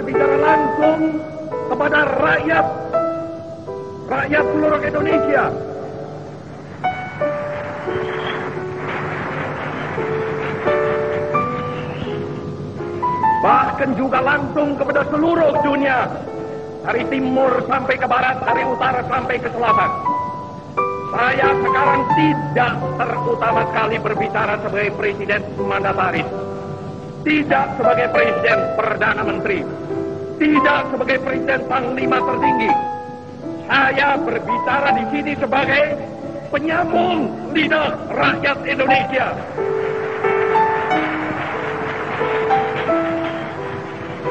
berbicara langsung kepada rakyat seluruh Indonesia. Bahkan juga langsung kepada seluruh dunia, dari timur sampai ke barat, dari utara sampai ke selatan. Saya sekarang tidak terutama sekali berbicara sebagai presiden mandataris, tidak sebagai presiden perdana menteri, tidak sebagai presiden panglima tertinggi. Saya berbicara di sini sebagai penyambung lidah rakyat Indonesia.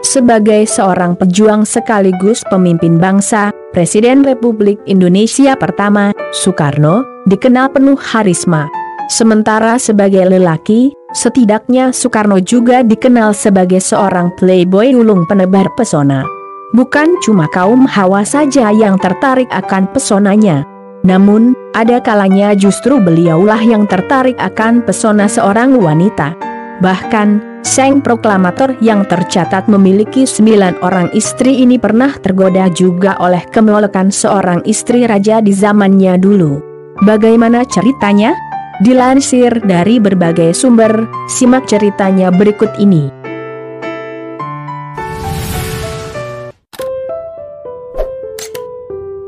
Sebagai seorang pejuang sekaligus pemimpin bangsa, Presiden Republik Indonesia pertama, Soekarno, dikenal penuh harisma. Sementara sebagai lelaki, setidaknya Soekarno juga dikenal sebagai seorang playboy ulung penebar pesona. Bukan cuma kaum hawa saja yang tertarik akan pesonanya. Namun, ada kalanya justru beliaulah yang tertarik akan pesona seorang wanita. Bahkan, sang proklamator yang tercatat memiliki 9 orang istri ini pernah tergoda juga oleh kemolekan seorang istri raja di zamannya dulu. Bagaimana ceritanya? Dilansir dari berbagai sumber, simak ceritanya berikut ini.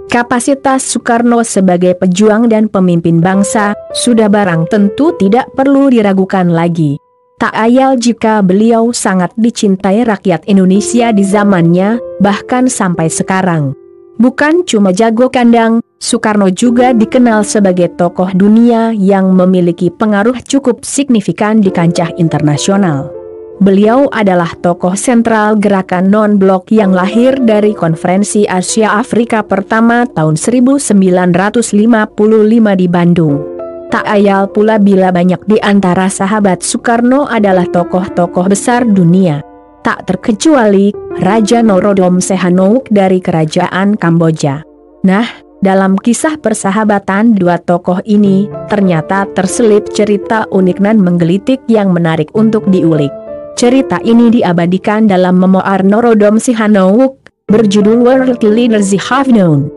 Kapasitas Soekarno sebagai pejuang dan pemimpin bangsa, sudah barang tentu tidak perlu diragukan lagi. Tak ayal jika beliau sangat dicintai rakyat Indonesia di zamannya, bahkan sampai sekarang. Bukan cuma jago kandang, Soekarno juga dikenal sebagai tokoh dunia yang memiliki pengaruh cukup signifikan di kancah internasional. Beliau adalah tokoh sentral gerakan non-blok yang lahir dari Konferensi Asia Afrika pertama tahun 1955 di Bandung. Tak ayal pula bila banyak di antara sahabat Soekarno adalah tokoh-tokoh besar dunia. Tak terkecuali Raja Norodom Sihanouk dari Kerajaan Kamboja. Nah, dalam kisah persahabatan dua tokoh ini, ternyata terselip cerita unik dan menggelitik yang menarik untuk diulik. Cerita ini diabadikan dalam memoir Norodom Sihanouk, berjudul World Leaders Have Known.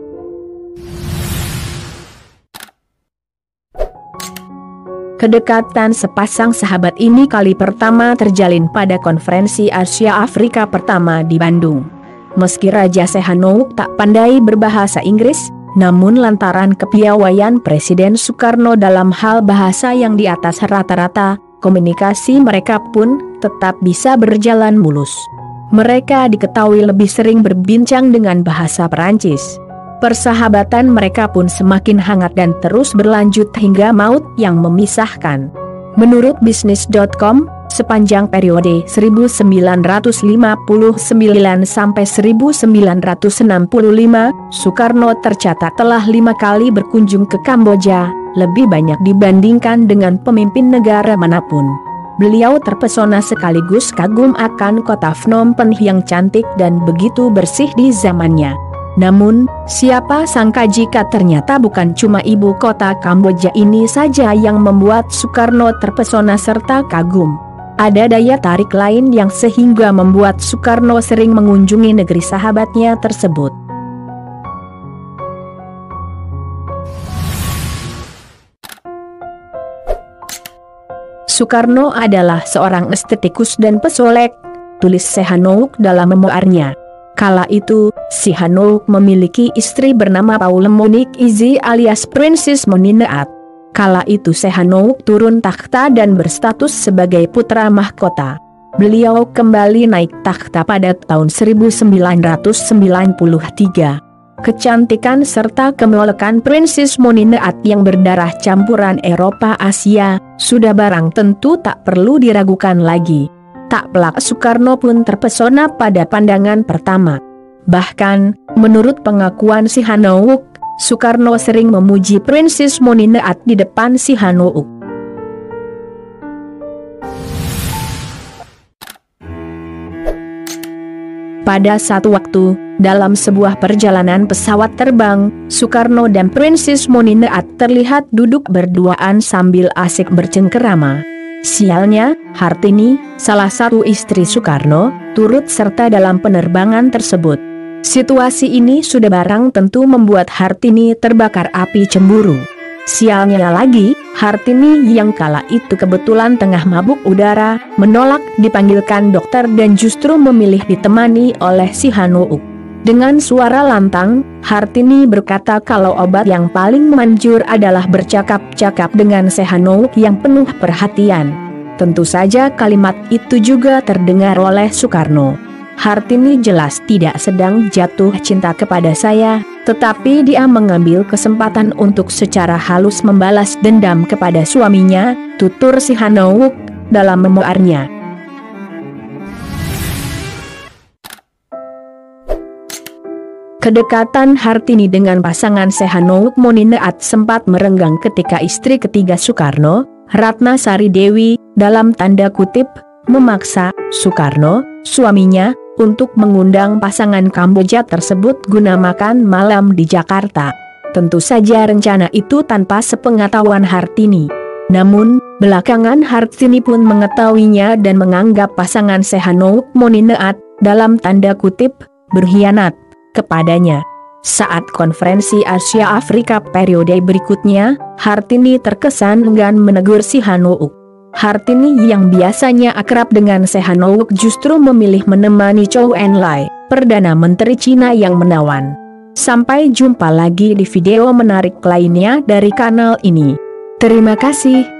Kedekatan sepasang sahabat ini kali pertama terjalin pada Konferensi Asia Afrika pertama di Bandung. Meski Raja Sihanouk tak pandai berbahasa Inggris, namun lantaran kepiawaian Presiden Soekarno dalam hal bahasa yang di atas rata-rata, komunikasi mereka pun tetap bisa berjalan mulus. Mereka diketahui lebih sering berbincang dengan bahasa Perancis. Persahabatan mereka pun semakin hangat dan terus berlanjut hingga maut yang memisahkan. Menurut bisnis.com, sepanjang periode 1959 sampai 1965, Soekarno tercatat telah 5 kali berkunjung ke Kamboja, lebih banyak dibandingkan dengan pemimpin negara manapun. Beliau terpesona sekaligus kagum akan kota Phnom Penh yang cantik dan begitu bersih di zamannya. Namun, siapa sangka jika ternyata bukan cuma ibu kota Kamboja ini saja yang membuat Soekarno terpesona serta kagum. Ada daya tarik lain yang sehingga membuat Soekarno sering mengunjungi negeri sahabatnya tersebut. Soekarno adalah seorang estetikus dan pesolek, tulis Sihanouk dalam memoarnya. Kala itu, Sihanouk memiliki istri bernama Paule Monique Izzy alias Princess Moninaat. Kala itu Sihanouk turun takhta dan berstatus sebagai putra mahkota. Beliau kembali naik takhta pada tahun 1993. Kecantikan serta kemolekan Princess Moninaat yang berdarah campuran Eropa-Asia, sudah barang tentu tak perlu diragukan lagi. Tak pelak Soekarno pun terpesona pada pandangan pertama. Bahkan, menurut pengakuan Sihanouk, Soekarno sering memuji Princess Moninaat di depan Sihanouk. Pada satu waktu, dalam sebuah perjalanan pesawat terbang, Soekarno dan Princess Moninaat terlihat duduk berduaan sambil asik bercengkerama. Sialnya, Hartini, salah satu istri Soekarno, turut serta dalam penerbangan tersebut. Situasi ini sudah barang tentu membuat Hartini terbakar api cemburu. Sialnya lagi, Hartini yang kala itu kebetulan tengah mabuk udara, menolak dipanggilkan dokter dan justru memilih ditemani oleh si Hanouk. Dengan suara lantang, Hartini berkata kalau obat yang paling manjur adalah bercakap-cakap dengan si Hanouk yang penuh perhatian. Tentu saja kalimat itu juga terdengar oleh Soekarno. Hartini jelas tidak sedang jatuh cinta kepada saya, tetapi dia mengambil kesempatan untuk secara halus membalas dendam kepada suaminya, tutur si Hanouk dalam memoarnya. Kedekatan Hartini dengan pasangan Hanouk Monineat sempat merenggang ketika istri ketiga Soekarno, Ratna Sari Dewi, dalam tanda kutip, memaksa Soekarno, suaminya, untuk mengundang pasangan Kamboja tersebut guna makan malam di Jakarta. Tentu saja rencana itu tanpa sepengetahuan Hartini. Namun, belakangan Hartini pun mengetahuinya dan menganggap pasangan Hanouk Monineat, dalam tanda kutip, berkhianat kepadanya. Saat konferensi Asia Afrika periode berikutnya, Hartini terkesan enggan menegur si Hanouk. Hartini yang biasanya akrab dengan Hanouk justru memilih menemani Chou Enlai, Perdana Menteri Cina yang menawan. Sampai jumpa lagi di video menarik lainnya dari kanal ini. Terima kasih.